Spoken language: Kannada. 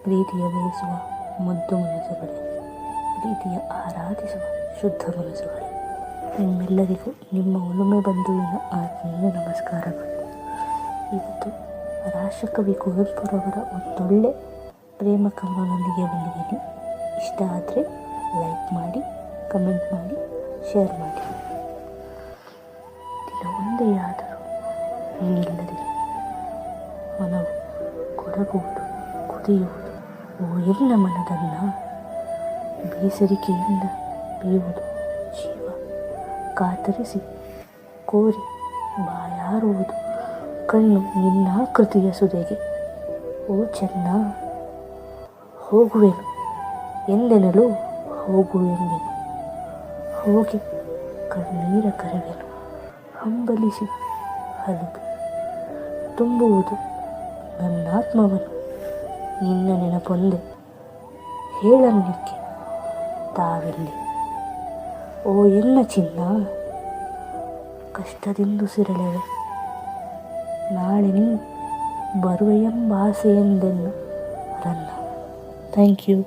ಪ್ರೀತಿಯ ಬಯಸುವ ಮುದ್ದು ಮನಸ್ಸುಗಳೇ, ಪ್ರೀತಿಯ ಆರಾಧಿಸುವ ಶುದ್ಧ ಮನಸ್ಸುಗಳೇ, ನಿಮ್ಮೆಲ್ಲರಿಗೂ ನಿಮ್ಮ ಒಲುಮೆ ಬಂಧುವಿನ ಆತ್ಮೀಯ ನಮಸ್ಕಾರಗಳು. ಇವತ್ತು ರಾಷ್ಟ್ರಕವಿ ಕುವೆಂಪುರವರ ಒಂದೊಳ್ಳೆ ಪ್ರೇಮ ಕವನದೊಂದಿಗೆ ಬಂದಿದ್ದೀನಿ. ಇಷ್ಟ ಆದರೆ ಲೈಕ್ ಮಾಡಿ, ಕಮೆಂಟ್ ಮಾಡಿ, ಶೇರ್ ಮಾಡಿ. ದಿನ ಒಂದೇ ಆದರೂ ನೀನಿಲ್ಲದೆ ಮನವು ಕೊರಗುವುದು, ಕುದಿಯುವುದು. ಓ ಎಲ್ಲ ಮನದನ್ನ ಬೇಸರಿಕೆಯಿಂದ ಬೇಯುವುದು ಜೀವ ಕಾತರಿಸಿ ಕೋರಿ ಬಾಯಾರುವುದು ಕಣ್ಣು ನಿನ್ನ ಕೃತಿಯ ಸುದೆಗೆ. ಓ ಚೆನ್ನ ಹೋಗುವೆನು ಎಂದೆನಲು ಹೋಗುವೆಂದೆನು, ಹೋಗಿ ಕಣ್ಣೀರ ಕರೆವೆನು ಹಂಬಲಿಸಿ ಹಲುಬು ತುಂಬುವುದು ನನ್ನಾತ್ಮವನ್ನು ನಿನ್ನ ನೆನಪೊಂದೆ ಹೇಳಲಿಕ್ಕೆ ತಾವೆಲ್ಲಿ. ಓ ಎನ್ನ ಚಿನ್ನ ಕಷ್ಟದಿಂದುಸಿರಳೆವೆ, ನಾಳೆ ನೀ ಬರುವೆಯೆಂಬ ಆಸೆಯೆಂದೆನ್ನು ರನ್ನ. Thank you.